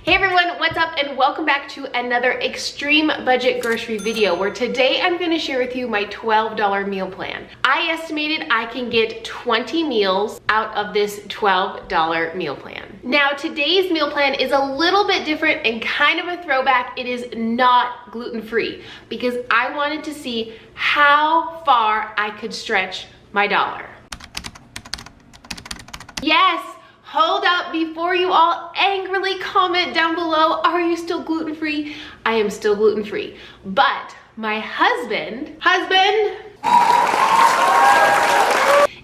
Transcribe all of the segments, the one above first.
Hey everyone, what's up and welcome back to another extreme budget grocery video where today I'm going to share with you my $12 meal plan. I estimated I can get 20 meals out of this $12 meal plan. Now today's meal plan is a little bit different and kind of a throwback. It is not gluten-free because I wanted to see how far I could stretch my dollar. Yes! Hold up before you all angrily comment down below, are you still gluten-free? I am still gluten-free, but my husband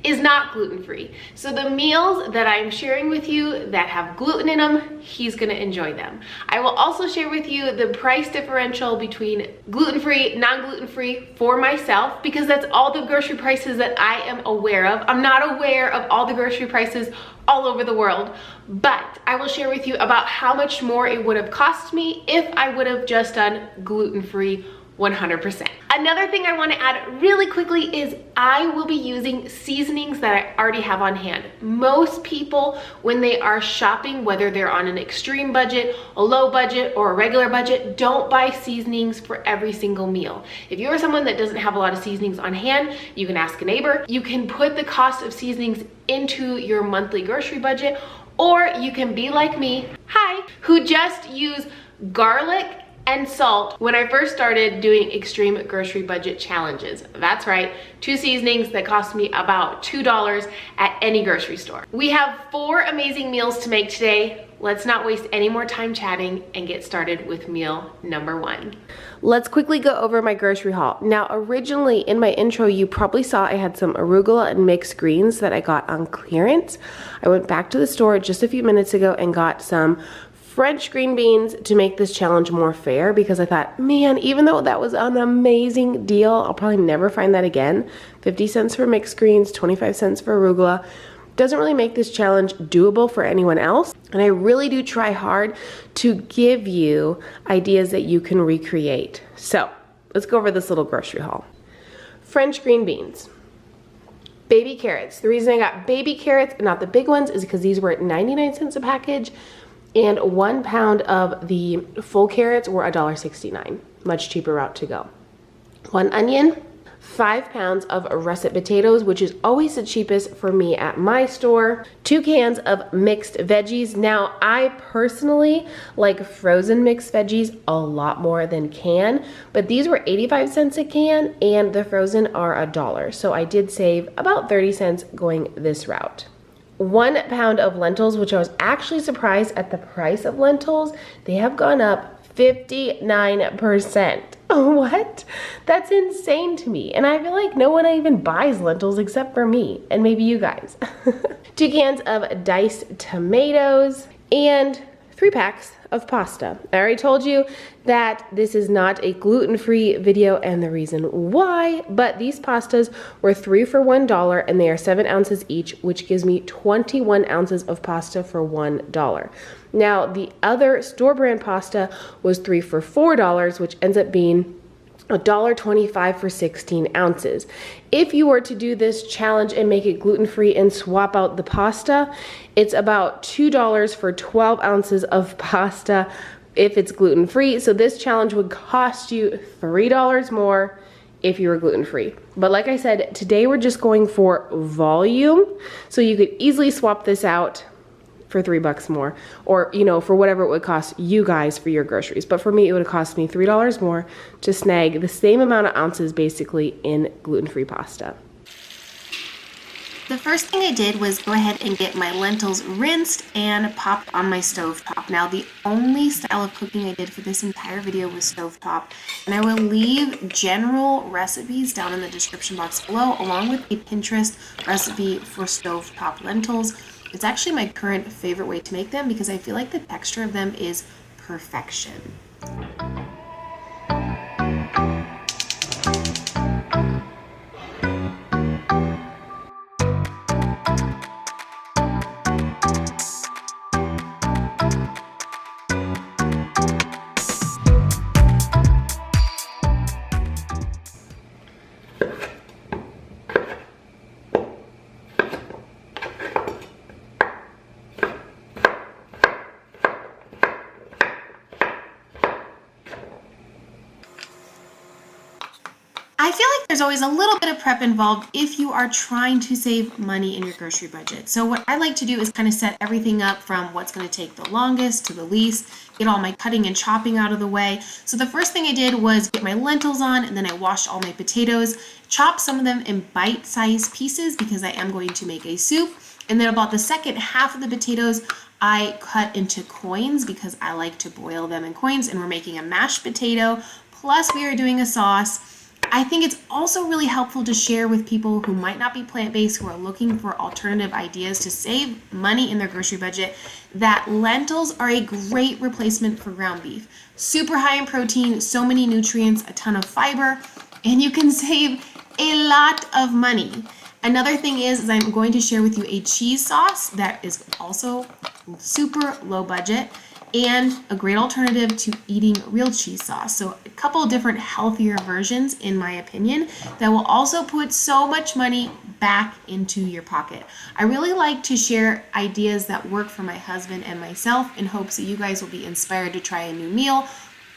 is not gluten-free. So the meals that I'm sharing with you that have gluten in them, he's gonna enjoy them. I will also share with you the price differential between gluten-free, non-gluten-free for myself, because that's all the grocery prices that I am aware of. I'm not aware of all the grocery prices all over the world, but I will share with you about how much more it would have cost me if I would have just done gluten-free 100%. Another thing I want to add really quickly is I will be using seasonings that I already have on hand. Most people, when they are shopping, whether they're on an extreme budget, a low budget, or a regular budget, don't buy seasonings for every single meal. If you're someone that doesn't have a lot of seasonings on hand, you can ask a neighbor. You can put the cost of seasonings into your monthly grocery budget, or you can be like me, who just use garlic and salt when I first started doing extreme grocery budget challenges. That's right, 2 seasonings that cost me about $2 at any grocery store. We have 4 amazing meals to make today. Let's not waste any more time chatting and get started with meal number 1. Let's quickly go over my grocery haul. Now, originally in my intro, you probably saw I had some arugula and mixed greens that I got on clearance. I went back to the store just a few minutes ago and got some French green beans to make this challenge more fair, because I thought, man, even though that was an amazing deal, I'll probably never find that again. 50 cents for mixed greens, 25 cents for arugula. Doesn't really make this challenge doable for anyone else. And I really do try hard to give you ideas that you can recreate. So let's go over this little grocery haul. French green beans. Baby carrots. The reason I got baby carrots and not the big ones is because these were at 99 cents a package. And 1 pound of the full carrots were $1.69. Much cheaper route to go. 1 onion, 5 pounds of russet potatoes, which is always the cheapest for me at my store. 2 cans of mixed veggies. Now, I personally like frozen mixed veggies a lot more than can, but these were 85 cents a can and the frozen are $1. So I did save about 30 cents going this route. 1 pound of lentils, which I was actually surprised at the price of lentils. They have gone up 59%. What? That's insane to me. And I feel like no one even buys lentils except for me and maybe you guys. 2 cans of diced tomatoes and 3 packs of pasta. I already told you that this is not a gluten-free video and the reason why, but these pastas were 3 for $1 and they are 7 ounces each, which gives me 21 ounces of pasta for $1. Now, the other store brand pasta was 3 for $4, which ends up being $1.25 for 16 ounces. If you were to do this challenge and make it gluten-free and swap out the pasta, it's about $2 for 12 ounces of pasta if it's gluten-free. So this challenge would cost you $3 more if you were gluten-free. But like I said, today we're just going for volume. So you could easily swap this out for $3 more, or for whatever it would cost you guys for your groceries. But for me, it would have cost me $3 more to snag the same amount of ounces basically in gluten-free pasta. The first thing I did was go ahead and get my lentils rinsed and popped on my stovetop. Now, the only style of cooking I did for this entire video was stovetop, and I will leave general recipes down in the description box below, along with a Pinterest recipe for stovetop lentils. It's actually my current favorite way to make them because I feel like the texture of them is perfection. there's always a little bit of prep involved if you are trying to save money in your grocery budget. So what I like to do is kind of set everything up from what's going to take the longest to the least, get all my cutting and chopping out of the way. So the first thing I did was get my lentils on, and then I washed all my potatoes, chopped some of them in bite-sized pieces because I am going to make a soup. And then about the second half of the potatoes, I cut into coins because I like to boil them in coins, and we're making a mashed potato, plus we are doing a sauce. I think it's also really helpful to share with people who might not be plant-based, who are looking for alternative ideas to save money in their grocery budget, that lentils are a great replacement for ground beef. Super high in protein, so many nutrients, a ton of fiber, and you can save a lot of money. Another thing is I'm going to share with you a cheese sauce that is also super low budget and a great alternative to eating real cheese sauce. So a couple of different healthier versions, in my opinion, that will also put so much money back into your pocket. I really like to share ideas that work for my husband and myself in hopes that you guys will be inspired to try a new meal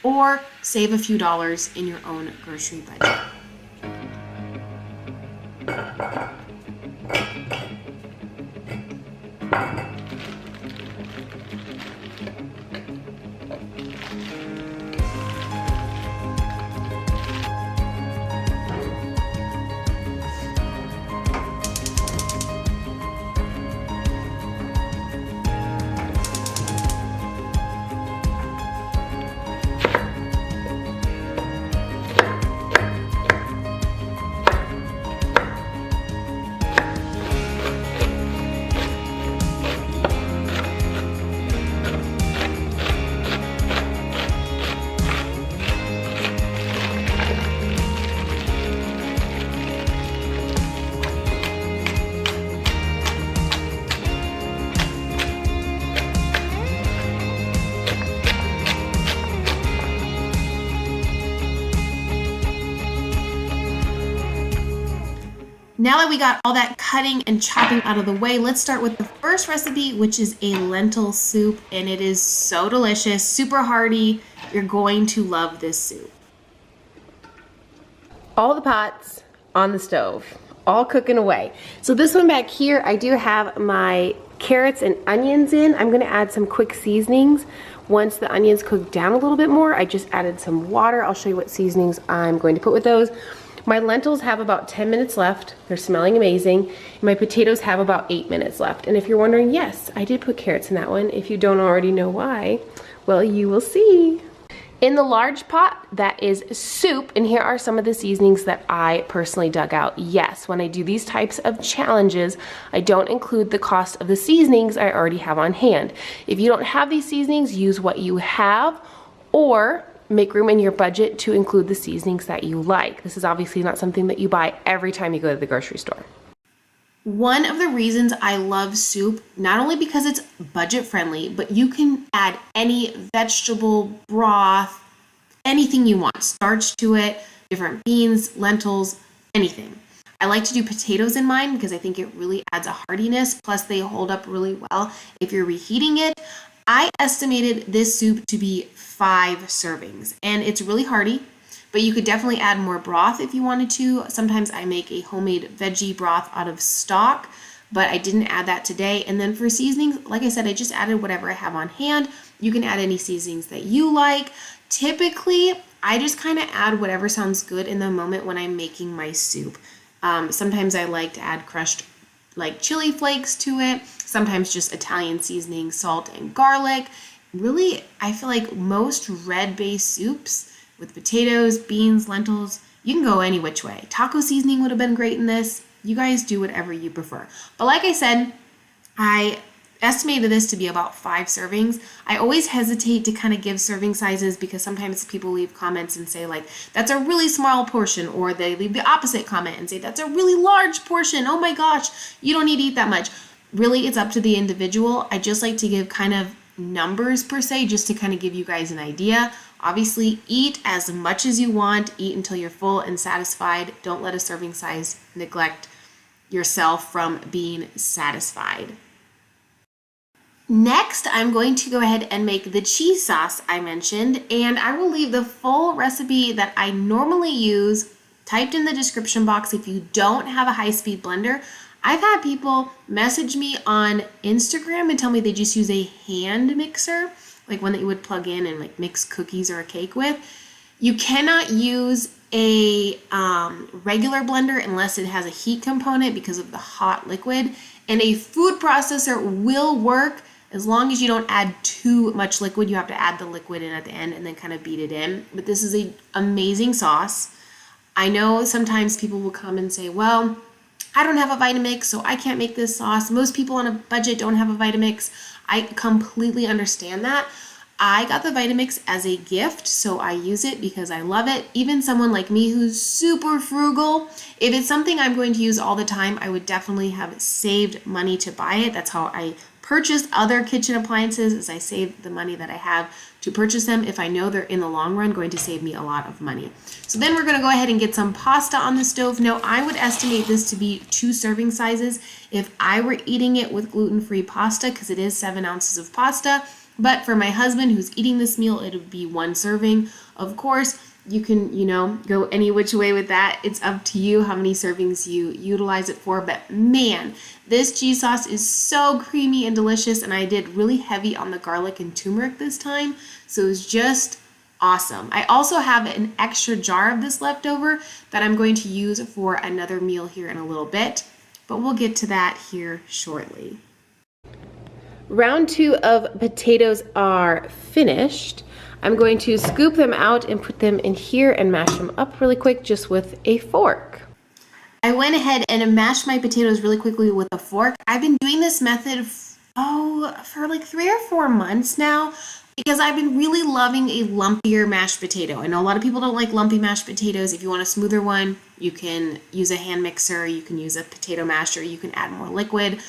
or save a few dollars in your own grocery budget. Now that we got all that cutting and chopping out of the way, let's start with the first recipe, which is a lentil soup, and it is so delicious, super hearty. You're going to love this soup. All the pots on the stove, all cooking away. So this one back here, I do have my carrots and onions in. I'm gonna add some quick seasonings. Once the onions cook down a little bit more, I just added some water. I'll show you what seasonings I'm going to put with those. My lentils have about 10 minutes left. They're smelling amazing. My potatoes have about 8 minutes left. And if you're wondering, yes, I did put carrots in that one. If you don't already know why, well, you will see. In the large pot, that is soup, and here are some of the seasonings that I personally dug out. Yes, when I do these types of challenges, I don't include the cost of the seasonings I already have on hand. If you don't have these seasonings, use what you have, or make room in your budget to include the seasonings that you like. This is obviously not something that you buy every time you go to the grocery store. One of the reasons I love soup, not only because it's budget friendly, but you can add any vegetable, broth, anything you want, starch to it, different beans, lentils, anything. I like to do potatoes in mine because I think it really adds a heartiness, plus they hold up really well if you're reheating it. I estimated this soup to be 5 servings, and it's really hearty, but you could definitely add more broth if you wanted to. Sometimes I make a homemade veggie broth out of stock, but I didn't add that today. And then for seasonings, like I said, I just added whatever I have on hand. You can add any seasonings that you like. Typically, I just kind of add whatever sounds good in the moment when I'm making my soup. Sometimes I like to add crushed like chili flakes to it. Sometimes just Italian seasoning, salt, and garlic. Really, I feel like most red-based soups with potatoes, beans, lentils, you can go any which way. Taco seasoning would have been great in this. You guys do whatever you prefer. But like I said, I estimated this to be about 5 servings. I always hesitate to kind of give serving sizes because sometimes people leave comments and say like, that's a really small portion, or they leave the opposite comment and say, that's a really large portion. Oh my gosh, you don't need to eat that much. Really, it's up to the individual. I just like to give kind of numbers per se, just to kind of give you guys an idea. Obviously, eat as much as you want, eat until you're full and satisfied. Don't let a serving size neglect yourself from being satisfied. Next, I'm going to go ahead and make the cheese sauce I mentioned, and I will leave the full recipe that I normally use typed in the description box if you don't have a high-speed blender. I've had people message me on Instagram and tell me they just use a hand mixer, like one that you would plug in and like mix cookies or a cake with. You cannot use a regular blender unless it has a heat component because of the hot liquid. And a food processor will work as long as you don't add too much liquid. You have to add the liquid in at the end and then kind of beat it in. But this is an amazing sauce. I know sometimes people will come and say, well, I don't have a Vitamix, so I can't make this sauce. Most people on a budget don't have a Vitamix. I completely understand that. I got the Vitamix as a gift, so I use it because I love it. Even someone like me who's super frugal, if it's something I'm going to use all the time, I would definitely have saved money to buy it. That's how I purchased other kitchen appliances, is I save the money that I have to purchase them if I know they're in the long run going to save me a lot of money. So then we're going to go ahead and get some pasta on the stove. Now I would estimate this to be 2 serving sizes if I were eating it with gluten-free pasta, because it is 7 ounces of pasta. But for my husband who's eating this meal, it would be 1 serving. Of course, you can, go any which way with that. It's up to you how many servings you utilize it for. But man, this cheese sauce is so creamy and delicious. And I did really heavy on the garlic and turmeric this time. So it was just awesome. I also have an extra jar of this left over that I'm going to use for another meal here in a little bit. But we'll get to that here shortly. Round 2 of potatoes are finished. I'm going to scoop them out and put them in here and mash them up really quick just with a fork. I went ahead and mashed my potatoes really quickly with a fork. I've been doing this method for like 3 or 4 months now because I've been really loving a lumpier mashed potato. I know a lot of people don't like lumpy mashed potatoes. If you want a smoother one, you can use a hand mixer, you can use a potato masher, you can add more liquid.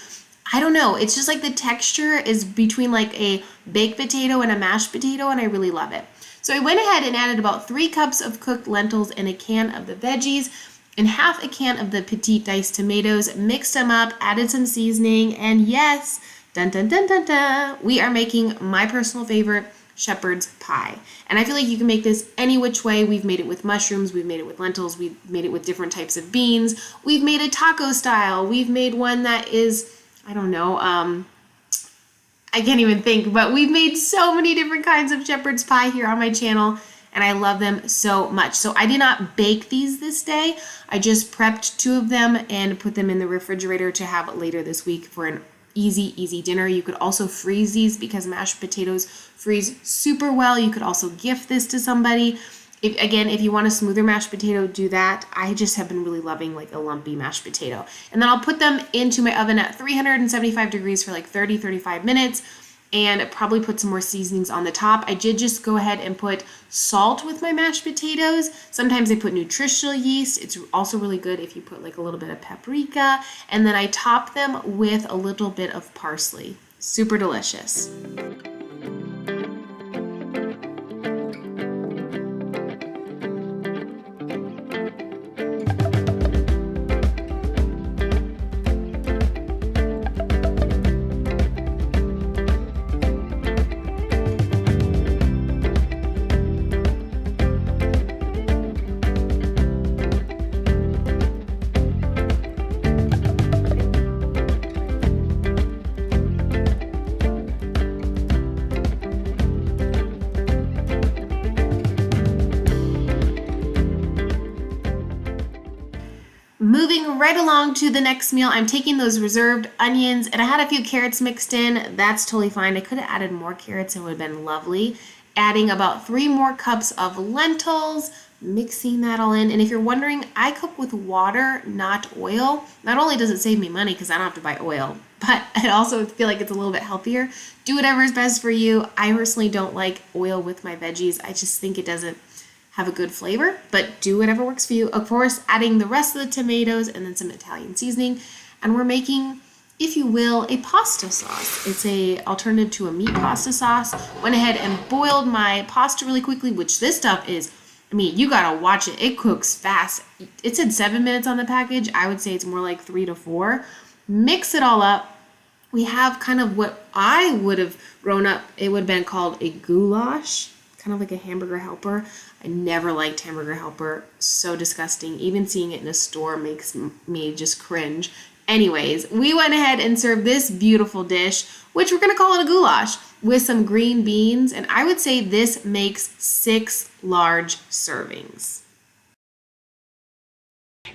I don't know, it's just like the texture is between like a baked potato and a mashed potato, and I really love it. So I went ahead and added about 3 cups of cooked lentils and a can of the veggies and half a can of the petite diced tomatoes, mixed them up, added some seasoning, and yes, dun dun dun dun dun, we are making my personal favorite, shepherd's pie. And I feel like you can make this any which way. We've made it with mushrooms, we've made it with lentils, we've made it with different types of beans, we've made a taco style, we've made one that is, I don't know, I can't even think, but we've made so many different kinds of shepherd's pie here on my channel, and I love them so much. So I did not bake these this day. I just prepped 2 of them and put them in the refrigerator to have later this week for an easy dinner. You could also freeze these because mashed potatoes freeze super well. You could also gift this to somebody. If you want a smoother mashed potato, do that. I just have been really loving like a lumpy mashed potato. And then I'll put them into my oven at 375 degrees for like 30-35 minutes and probably put some more seasonings on the top. I did just go ahead and put salt with my mashed potatoes. Sometimes I put nutritional yeast. It's also really good if you put like a little bit of paprika. And then I top them with a little bit of parsley. Super delicious. Moving right along to the next meal, I'm taking those reserved onions, and I had a few carrots mixed in. That's totally fine. I could have added more carrots, it would have been lovely. Adding about 3 more cups of lentils, mixing that all in. And if you're wondering, I cook with water, not oil. Not only does it save me money because I don't have to buy oil, but I also feel like it's a little bit healthier. Do whatever is best for you. I personally don't like oil with my veggies. I just think it doesn't have a good flavor, but do whatever works for you. Of course, adding the rest of the tomatoes and then some Italian seasoning. And we're making, if you will, a pasta sauce. It's a alternative to a meat pasta sauce. Went ahead and boiled my pasta really quickly, which this stuff is, I mean, you gotta watch it. It cooks fast. It said 7 minutes on the package. I would say it's more like 3 to 4. Mix it all up. We have kind of what I would have grown up, it would have been called a goulash kind of like a hamburger helper. I never liked hamburger helper. So disgusting. Even seeing it in a store makes me just cringe. Anyways, we went ahead and served this beautiful dish, which we're gonna call it a goulash, with some green beans, and I would say this makes 6 large servings.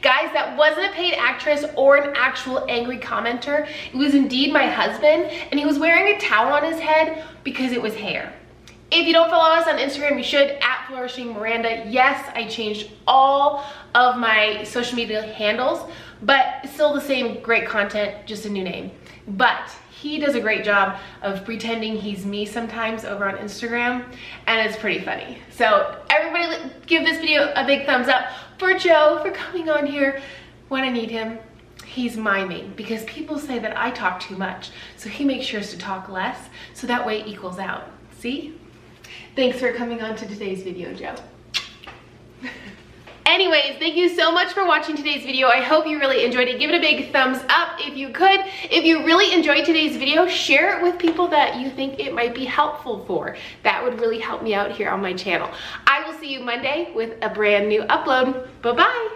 Guys, that wasn't a paid actress or an actual angry commenter. It was indeed my husband, and he was wearing a towel on his head because it was hair. If you don't follow us on Instagram, you should, at Flourishing Miranda. Yes, I changed all of my social media handles, but still the same great content, just a new name. But he does a great job of pretending he's me sometimes over on Instagram, and it's pretty funny. So everybody give this video a big thumbs up for Joe for coming on here when I need him. He's miming because people say that I talk too much, so he makes sure to talk less, so that way it equals out. See? Thanks for coming on to today's video, Joe. Anyways, thank you so much for watching today's video. I hope you really enjoyed it. Give it a big thumbs up if you could. If you really enjoyed today's video, share it with people that you think it might be helpful for. That would really help me out here on my channel. I will see you Monday with a brand new upload. Bye-bye.